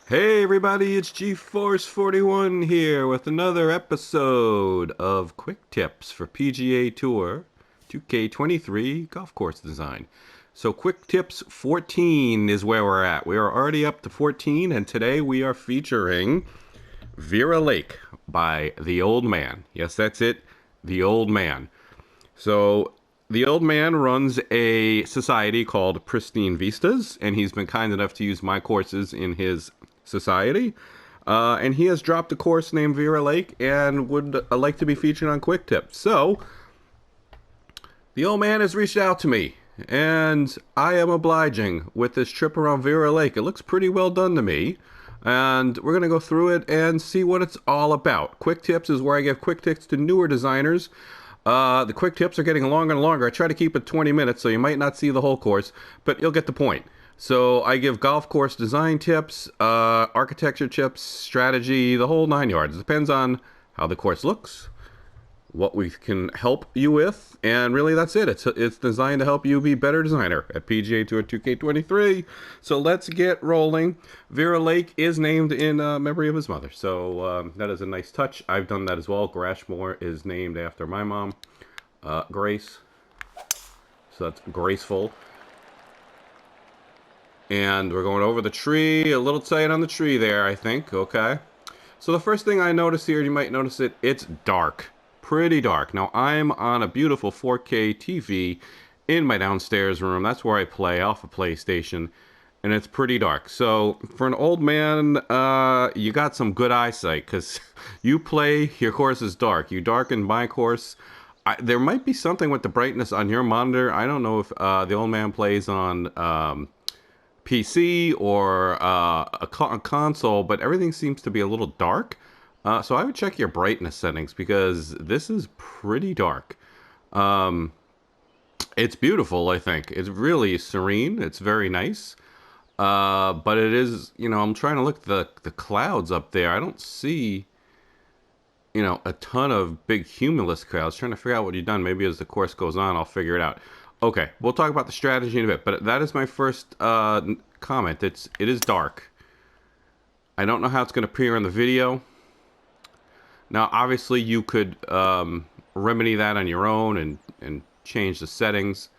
Hey everybody, it's GeForce 41 here with another episode of Quick Tips for PGA Tour 2K23 golf course design. So Quick Tips 14 is where we're at. We are already up to 14 and today we are featuring Vera Lake by The Old Man. Yes, that's it, The Old Man. So the old man runs a society called Pristine Vistas, and he's been kind enough to use my courses in his society. And he has dropped a course named Vera Lake and would like to be featured on Quick Tips. So the old man has reached out to me, and I am obliging with this trip around Vera Lake. It looks pretty well done to me. And we're going to go through it and see what it's all about. Quick Tips is where I give quick tips to newer designers. The quick tips are getting longer and longer. I try to keep it 20 minutes, so you might not see the whole course, but you'll get the point. So I give golf course design tips, architecture tips, strategy, the whole nine yards. It depends on how the course looks, what we can help you with, and really that's it. It's designed to help you be a better designer at PGA Tour 2K23. So let's get rolling. Vera Lake is named in memory of his mother, so that is a nice touch. I've done that as well. Grashmore is named after my mom, Grace. So that's graceful. And we're going over the tree, a little tight on the tree there, I think. Okay. So the first thing I notice here, you might notice it's dark. Pretty dark. Now I'm on a beautiful 4K TV in my downstairs room. That's where I play off a PlayStation, and it's pretty dark. So for an old man, you got some good eyesight because you play, your course is dark. You darken my course. There might be something with the brightness on your monitor. I don't know if the old man plays on PC or a console, but everything seems to be a little dark. So I would check your brightness settings because this is pretty dark. It's beautiful, I think. It's really serene. It's very nice. But it is, I'm trying to look at the clouds up there. I don't see, a ton of big cumulus clouds. Trying to figure out what you've done. Maybe as the course goes on, I'll figure it out. Okay, we'll talk about the strategy in a bit, but that is my first comment. It is dark. I don't know how it's going to appear in the video. Now, obviously, you could remedy that on your own and change the settings.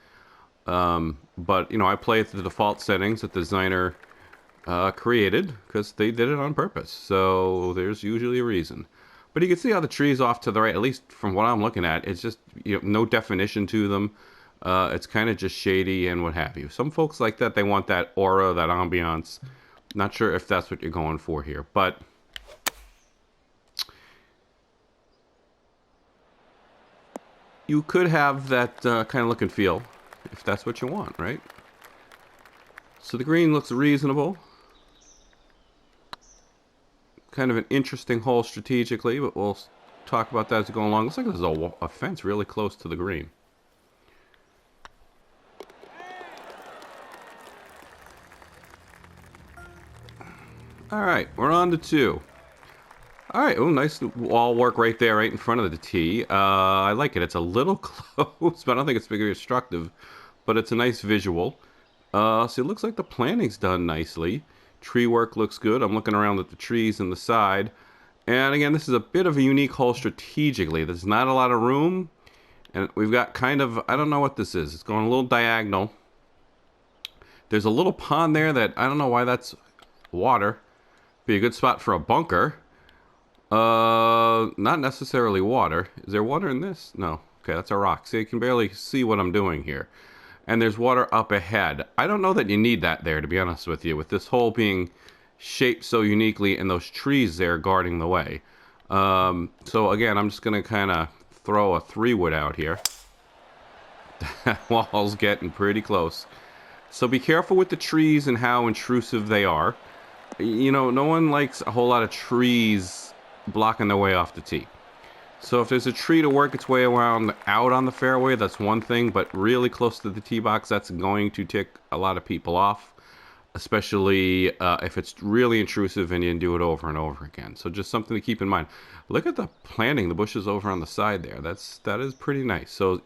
But, I play at the default settings that the designer created because they did it on purpose. So there's usually a reason. But you can see how the trees off to the right, at least from what I'm looking at, it's just no definition to them. It's kind of just shady and what have you. Some folks like that. They want that aura, that ambiance. Not sure if that's what you're going for here, but you could have that kind of look and feel if that's what you want, right? So the green looks reasonable. Kind of an interesting hole strategically, but we'll talk about that as we go along. Looks like there's a fence really close to the green. All right, we're on to two. All right, oh, nice wall work right there, right in front of the tee. I like it. It's a little close, but I don't think it's very destructive. But it's a nice visual. So it looks like the planning's done nicely. Tree work looks good. I'm looking around at the trees on the side. And again, this is a bit of a unique hole strategically. There's not a lot of room. And we've got kind of, I don't know what this is. It's going a little diagonal. There's a little pond there that, I don't know why that's water. Be a good spot for a bunker. Not necessarily water. Is there water in this? No. Okay, that's a rock. See, you can barely see what I'm doing here. And there's water up ahead. I don't know that you need that there, to be honest with you, with this hole being shaped so uniquely and those trees there guarding the way. So again, I'm just going to kind of throw a 3-wood out here. That wall's getting pretty close. So be careful with the trees and how intrusive they are. No one likes a whole lot of trees blocking their way off the tee. So if there's a tree to work its way around out on the fairway, that's one thing, but really close to the tee box, that's going to tick a lot of people off, especially if it's really intrusive and you do it over and over again. So just something to keep in mind. Look at the planting, the bushes over on the side there. That is pretty nice. So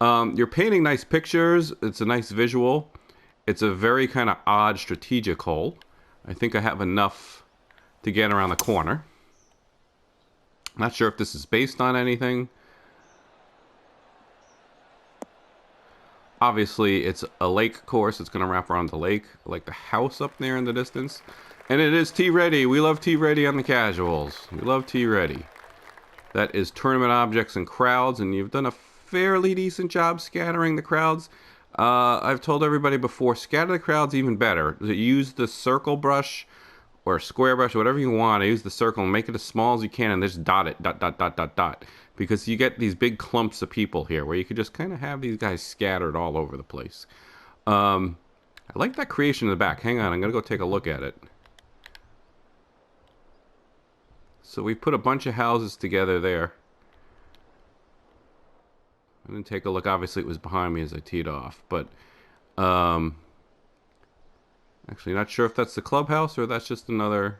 you're painting nice pictures. It's a nice visual. It's a very kind of odd strategic hole. I think I have enough to get around the corner. Not sure if this is based on anything. Obviously, it's a lake course. It's going to wrap around the lake. I like the house up there in the distance. And it is T-ready. We love T-ready on the casuals. We love T-ready. That is tournament objects and crowds, and you've done a fairly decent job scattering the crowds. I've told everybody before, scatter the crowds even better. Use the circle brush or square brush, whatever you want. Use the circle and make it as small as you can, and just dot it, dot, dot, dot, dot, dot. Because you get these big clumps of people here, where you could just kind of have these guys scattered all over the place. I like that creation in the back. Hang on, I'm going to go take a look at it. So we put a bunch of houses together there. I didn't take a look. Obviously, it was behind me as I teed off. But, actually, not sure if that's the clubhouse or that's just another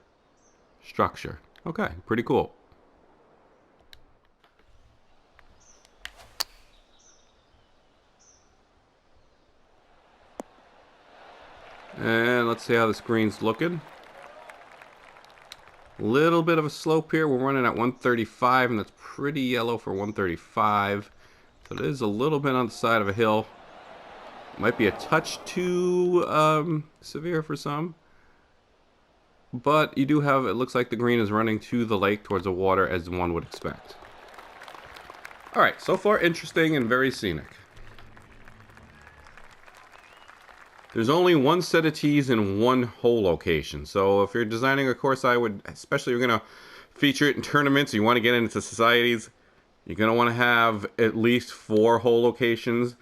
structure. Okay, pretty cool. And let's see how this green's looking. Little bit of a slope here. We're running at 135, and that's pretty yellow for 135. So it is a little bit on the side of a hill. Might be a touch too severe for some. But you do have, it looks like the green is running to the lake towards the water as one would expect. Alright, so far interesting and very scenic. There's only one set of tees in one hole location. So if you're designing a course, I would, especially if you're going to feature it in tournaments, you want to get into societies, you're going to want to have at least 4 hole locations.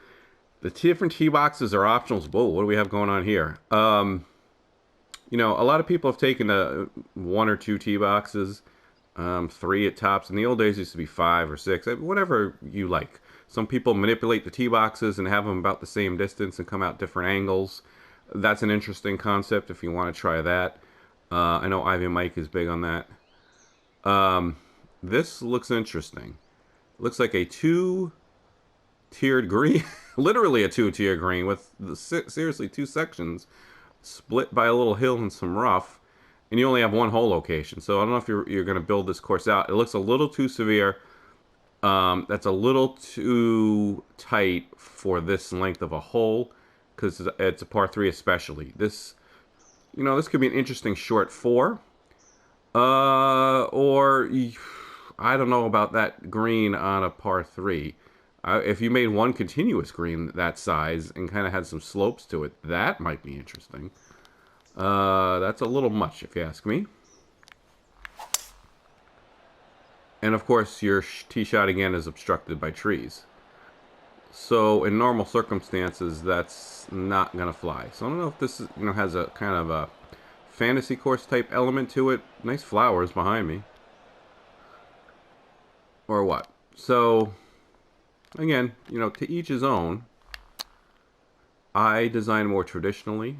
The different tee boxes are optionals. Whoa, what do we have going on here? You know, a lot of people have taken 1 or 2 tee boxes, 3 at tops. In the old days, it used to be 5 or 6, whatever you like. Some people manipulate the tee boxes and have them about the same distance and come out different angles. That's an interesting concept if you want to try that. I know Ivy Mike is big on that. This looks interesting. Looks like a 2-tiered green. Literally a 2-tier green with seriously 2 sections split by a little hill and some rough. And you only have 1 hole location. So I don't know if you're going to build this course out. It looks a little too severe. That's a little too tight for this length of a hole, because it's a par 3 especially. This, you know, this could be an interesting short 4. Or I don't know about that green on a par 3. If you made one continuous green that size and kind of had some slopes to it, that might be interesting. That's a little much if you ask me. And of course, your tee shot again is obstructed by trees. So in normal circumstances, that's not gonna fly. So I don't know if this is, you know, has a kind of a fantasy course type element to it. Nice flowers behind me. Or what? So again, you know, to each his own. I design more traditionally.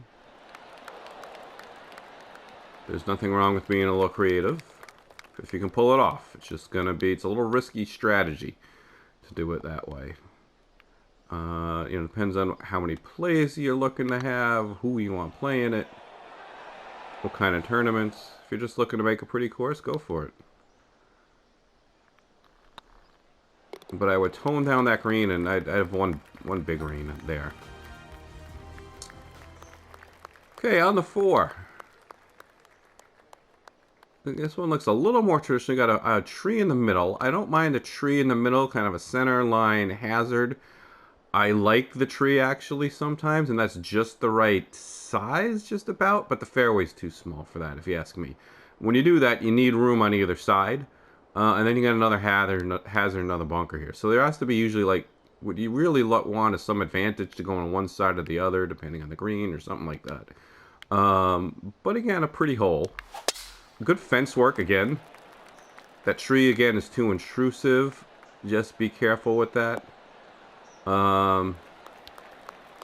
There's nothing wrong with being a little creative. If you can pull it off, it's just gonna be, it's a little risky strategy to do it that way. You know, depends on how many plays you're looking to have, who you want playing it, what kind of tournaments. If you're just looking to make a pretty course, go for it. But I would tone down that green, and I'd have one big green there. Okay, on the 4. This one looks a little more traditional. You got a tree in the middle. I don't mind a tree in the middle, kind of a center line hazard. I like the tree actually sometimes, and that's just the right size just about, but the fairway's too small for that if you ask me. When you do that, you need room on either side, and then you got another hazard, another bunker here. So there has to be usually, like, what you really want is some advantage to go on one side or the other, depending on the green or something like that. But again, a pretty hole. Good fence work again. That tree again is too intrusive. Just be careful with that.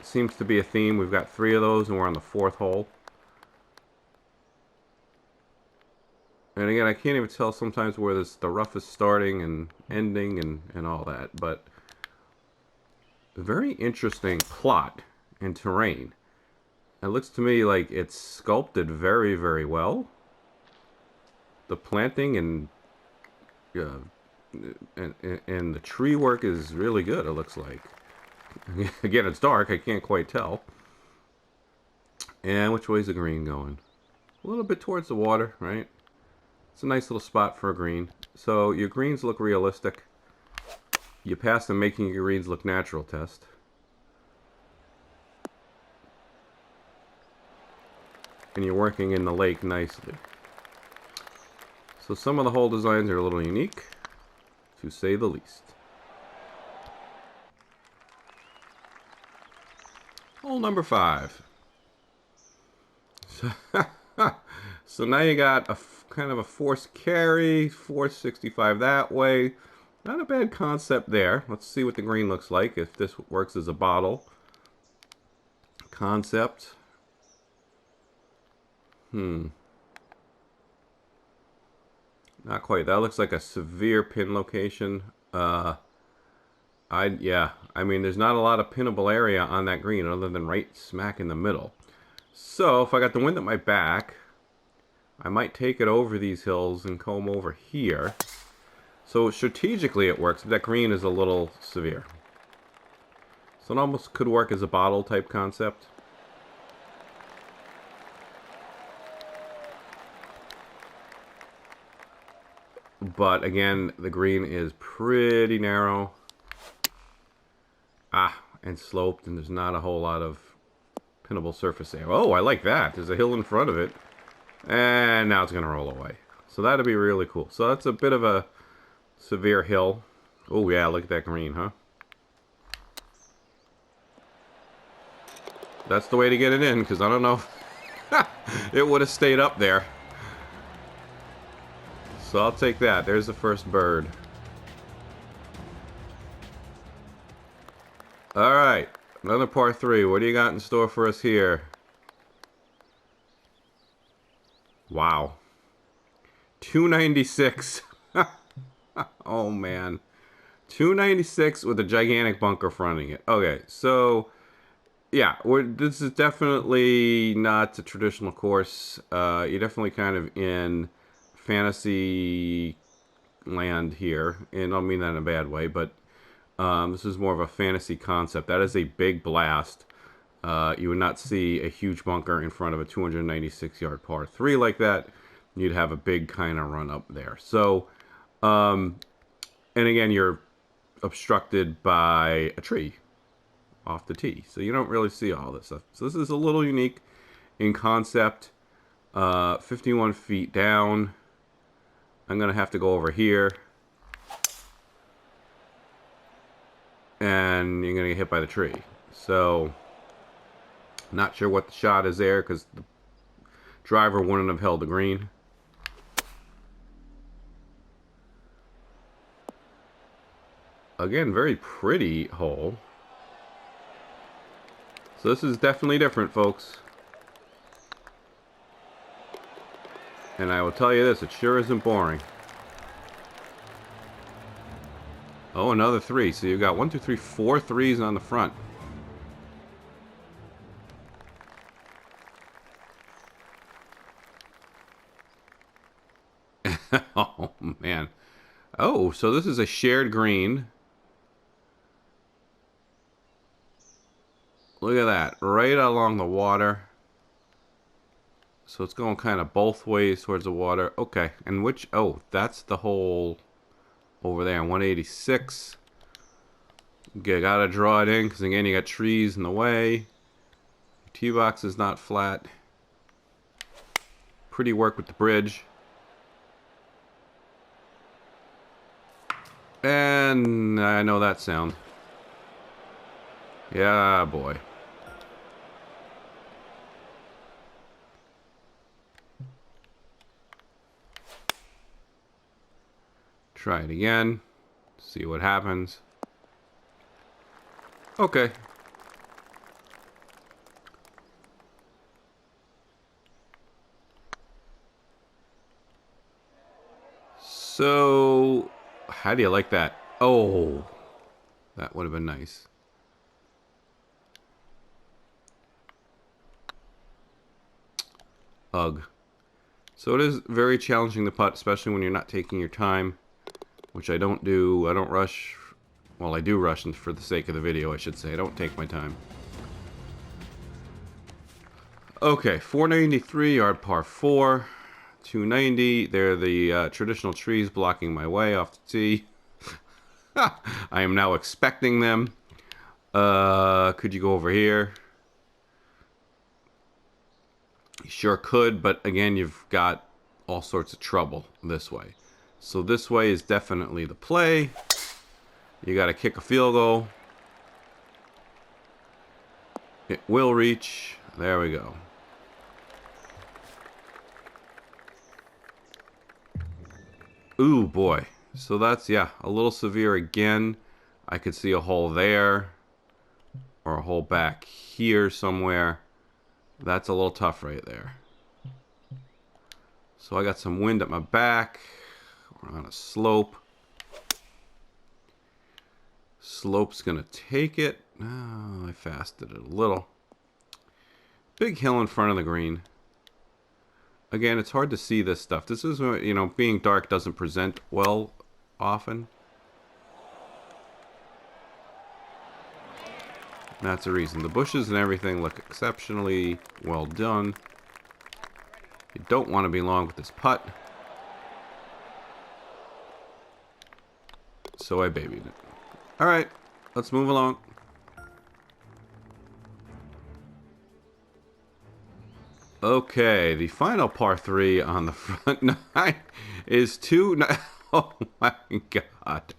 Seems to be a theme. We've got 3 of those and we're on the 4th hole. And again, I can't even tell sometimes where the rough is starting and ending and all that. But very interesting plot and terrain. It looks to me like it's sculpted very, very well. The planting uh, and the tree work is really good, it looks like. Again, it's dark. I can't quite tell. And which way's the green going? A little bit towards the water, right? It's a nice little spot for a green. So your greens look realistic. You pass the making your greens look natural test. And you're working in the lake nicely. So some of the hole designs are a little unique, to say the least. Hole number 5. So now you got a kind of a forced carry, 465 that way. Not a bad concept there. Let's see what the green looks like if this works as a bottle. Concept. Not quite. That looks like a severe pin location. I mean, there's not a lot of pinnable area on that green other than right smack in the middle. So if I got the wind at my back, I might take it over these hills and comb over here. So strategically it works. That green is a little severe. So it almost could work as a bottle type concept. But again, the green is pretty narrow. And sloped, and there's not a whole lot of pinnable surface there. Oh, I like that. There's a hill in front of it. And now it's going to roll away. So that'd be really cool. So that's a bit of a severe hill. Oh yeah, look at that green, huh? That's the way to get it in, because I don't know if it would have stayed up there. So I'll take that. There's the first bird. Alright, another par 3. What do you got in store for us here? Wow. 296. Oh man. 296 with a gigantic bunker fronting it. Okay, so yeah, this is definitely not a traditional course. You're definitely kind of in fantasy land here, and I don't mean that in a bad way, but this is more of a fantasy concept. That is a big blast. You would not see a huge bunker in front of a 296-yard par 3 like that. You'd have a big kind of run up there. So, and again, you're obstructed by a tree off the tee. So you don't really see all this stuff. So this is a little unique in concept. 51 feet down. I'm going to have to go over here. And you're going to get hit by the tree. So, not sure what the shot is there because the driver wouldn't have held the green. Again, very pretty hole. So this is definitely different, folks. And I will tell you this, it sure isn't boring. Oh, another 3. So you've got 1, 2, 3, 4 threes on the front. Oh, man. Oh, so this is a shared green. Look at that. Right along the water. So it's going kind of both ways towards the water. Okay. And which... Oh, that's the hole over there. 186. You gotta draw it in because, again, you got trees in the way. Tee box is not flat. Pretty work with the bridge. And I know that sound. Yeah, boy. Try it again. See what happens. Okay. So, how do you like that? Oh, that would have been nice. Ugh. So it is very challenging to putt, especially when you're not taking your time, which I don't do. I don't rush. Well, I do rush for the sake of the video, I should say. I don't take my time. Okay, 493 yard par 4. 290. They're the traditional trees blocking my way off the tee. I am now expecting them. Could you go over here? You sure could, but again, you've got all sorts of trouble this way. So this way is definitely the play. You got to kick a field goal. It will reach. There we go. Ooh, boy. So that's, yeah, a little severe again. I could see a hole there. Or a hole back here somewhere. That's a little tough right there. So I got some wind at my back. We're on a slope. Slope's going to take it. Oh, I fasted it a little. Big hill in front of the green. Again, it's hard to see this stuff. This is, you know, being dark doesn't present well often. That's the reason. The bushes and everything look exceptionally well done. You don't want to be long with this putt. So I babied it. Alright, let's move along. Okay, the final par 3 on the front nine is oh my god.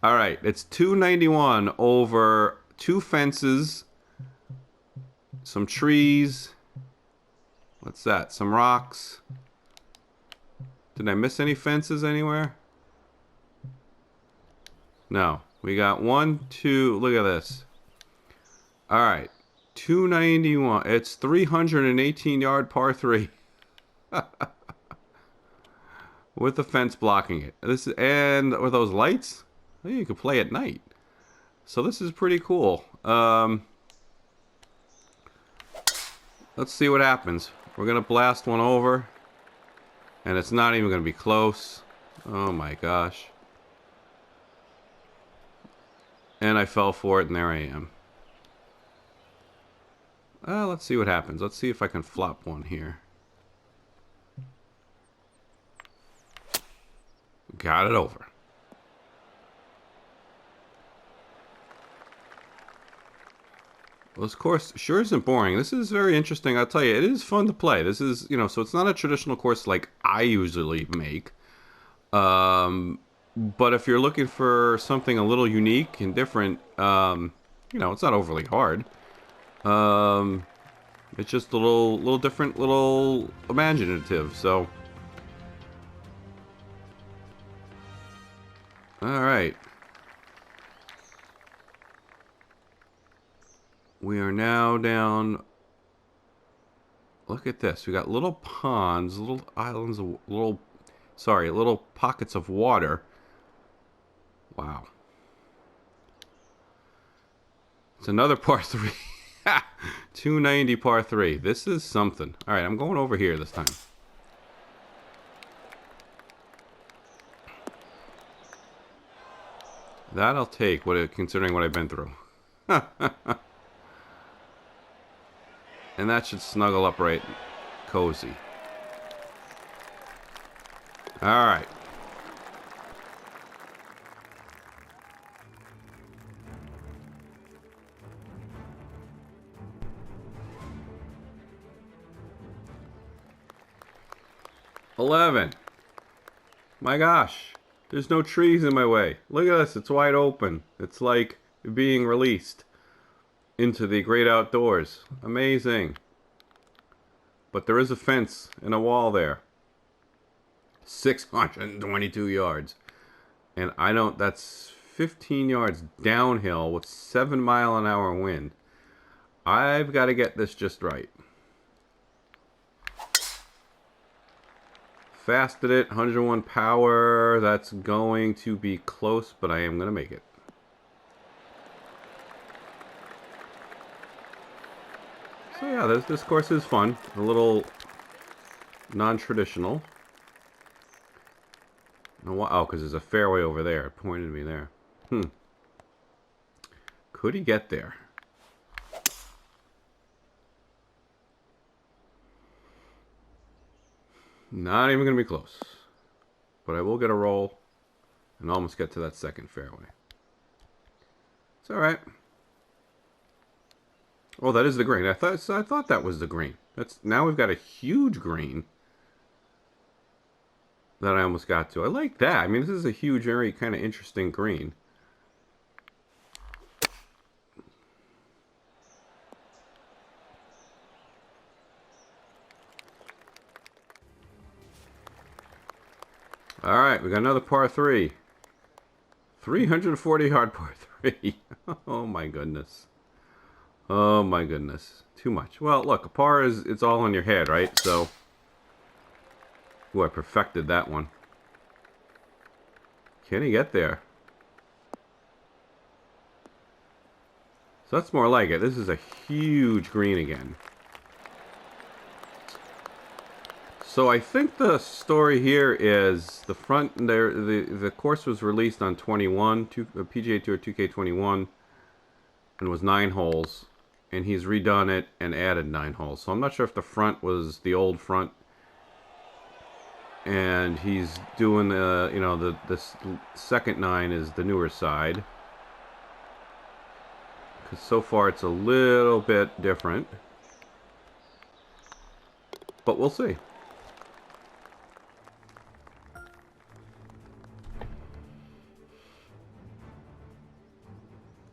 Alright, it's 291 over 2 fences, some trees. What's that? Some rocks. Did I miss any fences anywhere? No. We got 1, 2. Look at this. Alright. 291. It's 318 yard par 3. With the fence blocking it. This is, and with those lights, you can play at night. So this is pretty cool. Let's see what happens. We're going to blast one over. And it's not even going to be close. Oh my gosh. And I fell for it, and there I am. Let's see what happens. Let's see if I can flop one here. Got it over. Well, this course sure isn't boring. This is very interesting. I'll tell you, it is fun to play. This is, you know, so it's not a traditional course like I usually make. But if you're looking for something a little unique and different, you know, it's not overly hard. It's just a little different, little imaginative. So, all right. We are now down. Look at this. We got little ponds, little islands, little pockets of water. Wow. It's another par 3. 290 par 3. This is something. All right, I'm going over here this time. That I'll take, considering what I've been through. And that should snuggle up right cozy. All right. $11. My gosh. There's no trees in my way. Look at this. It's wide open. It's like being released into the great outdoors. Amazing. But there is a fence and a wall there. 622 yards. And that's 15 yards downhill with 7-mile-an-hour wind. I've got to get this just right. Fasted it, 101 power. That's going to be close, but I am going to make it. So yeah, this course is fun. A little Non-traditional. Oh, because there's a fairway over there. It pointed me there. Could he get there? Not even going to be close. But I will get a roll and almost get to that second fairway. It's all right. Oh, that is the green. I thought that was the green. Now we've got a huge green that I almost got to. I like that. I mean, this is a huge, very kind of interesting green. All right, we got another par 3. 340 yard par 3. Oh my goodness. Oh my goodness. Too much. Well, look, a par it's all in your head, right? So, ooh, I perfected that one. Can he get there? So that's more like it. This is a huge green again. So I think the story here is the front there. The course was released on 21, PGA Tour 2K21, and was 9 holes, and he's redone it and added 9 holes. So I'm not sure if the front was the old front, and he's doing the second 9 is the newer side. Because so far it's a little bit different, but we'll see.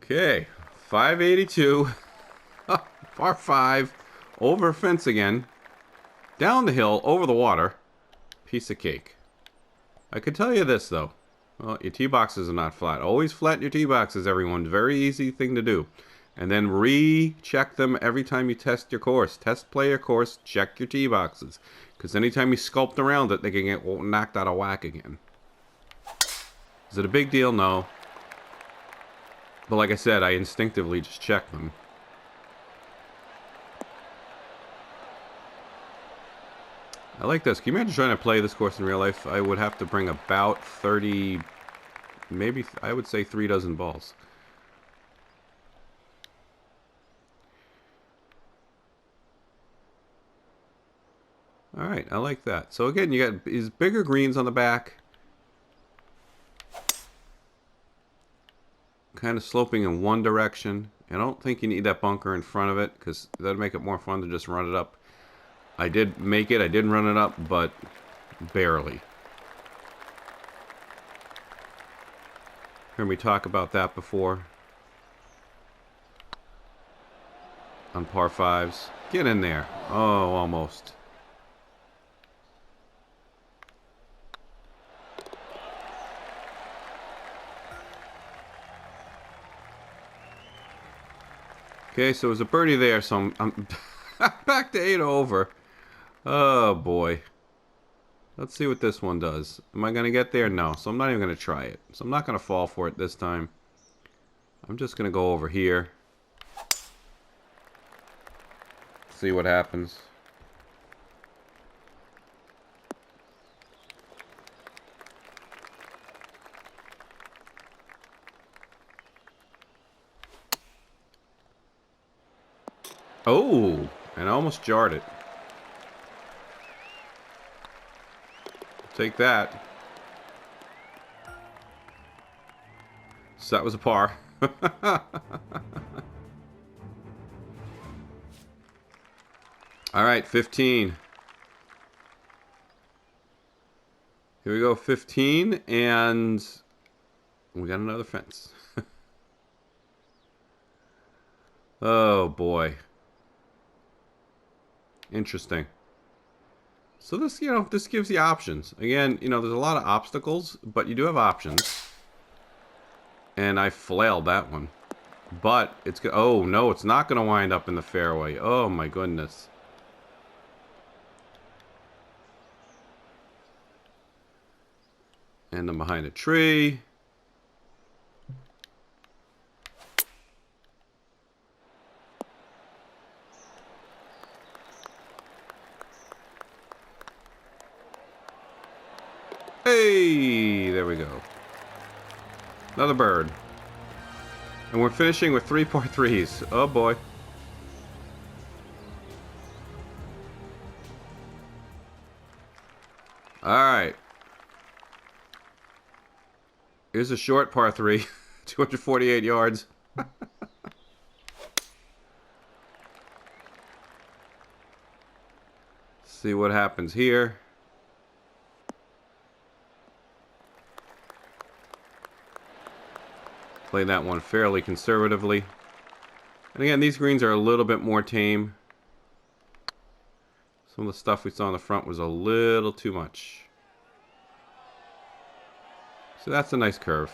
Okay, 582, par 5, over a fence again, down the hill, over the water, piece of cake. I could tell you this though, well, your tee boxes are not flat. Always flatten your tee boxes, everyone. Very easy thing to do. And then recheck them every time you test your course. Play your course, check your tee boxes. Because anytime you sculpt around it, they can get knocked out of whack again. Is it a big deal? No. But like I said, I instinctively just check them. I like this. Can you imagine trying to play this course in real life? I would have to bring about 30, maybe I would say 3 dozen balls. All right, I like that. So again, you got these bigger greens on the back, kind of sloping in one direction. I don't think you need that bunker in front of it because that'd make it more fun to just run it up. I did make it. I did run it up, but barely. Heard me talk about that before on par 5s. Get in there. Oh, almost. Okay, so it was a birdie there, so I'm back to 8 over. Oh, boy. Let's see what this one does. Am I going to get there? No, so I'm not even going to try it. So I'm not going to fall for it this time. I'm just going to go over here. See what happens. Oh, and I almost jarred it. Take that. So that was a par. All right, 15. Here we go, 15, and we got another fence. Oh, boy. Interesting. So this, this gives you options. Again, there's a lot of obstacles, but you do have options. And I flailed that one. But it's oh no, it's not going to wind up in the fairway. Oh my goodness. And I'm behind a tree. Another bird. And we're finishing with 3 par 3s. Oh boy. Alright. Here's a short par 3. 248 yards. See what happens here. Play that one fairly conservatively. And again, these greens are a little bit more tame. Some of the stuff we saw in the front was a little too much. So that's a nice curve.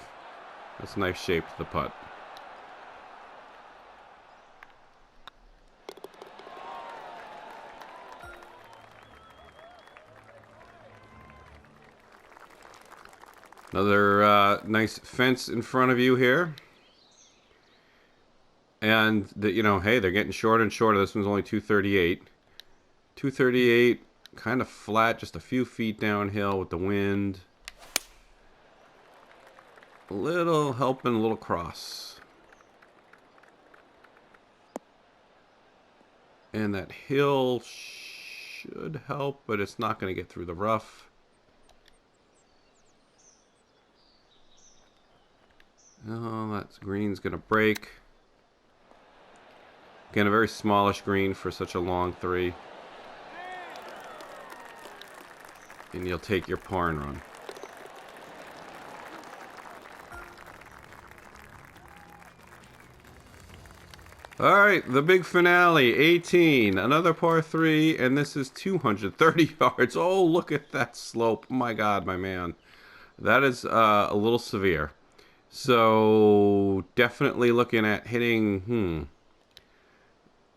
That's a nice shape to the putt. Another nice fence in front of you here. And, you know, hey, they're getting shorter and shorter. This one's only 238. 238, kind of flat, just a few feet downhill with the wind. A little helping, a little cross. And that hill should help, but it's not going to get through the rough. Oh, that green's going to break. Again, a very smallish green for such a long 3. And you'll take your par and run. Alright, the big finale, 18. Another par 3, and this is 230 yards. Oh, look at that slope. My God, my man. That is a little severe. So, definitely looking at hitting,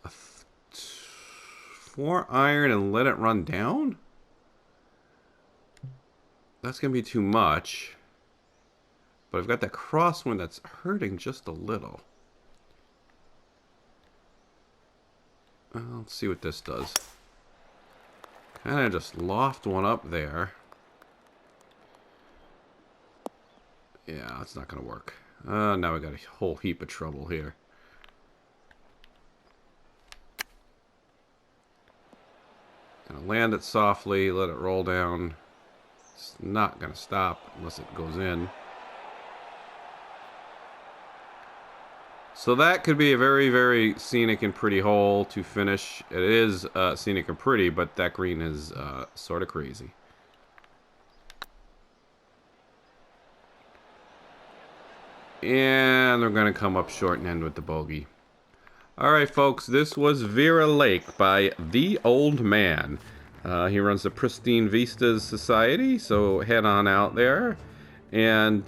a 4 iron and let it run down? That's going to be too much. But I've got that crosswind that's hurting just a little. Let's see what this does. Kind of just loft one up there. Yeah, that's not going to work. Now we got a whole heap of trouble here. Gonna land it softly, let it roll down. It's not going to stop unless it goes in. So that could be a very, very scenic and pretty hole to finish. It is scenic and pretty, but that green is sort of crazy. And they're going to come up short and end with the bogey. Alright, folks, this was Vera Lake by The Old Man. He runs the Pristine Vistas Society, so head on out there. And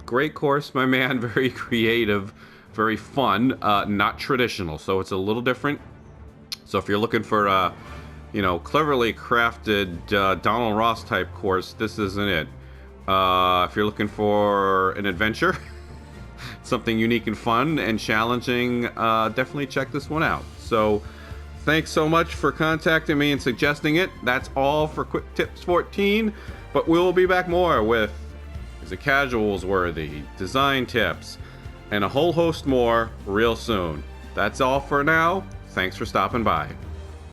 great course, my man, very creative, very fun, not traditional, so it's a little different. So if you're looking for you know, cleverly crafted Donald Ross type course, this isn't it. If you're looking for an adventure, something unique and fun and challenging, definitely check this one out. So thanks so much for contacting me and suggesting it. That's all for Quick Tips 14, but we'll be back more with Is It Casuals Worthy, design tips, and a whole host more real soon. That's all for now. Thanks for stopping by.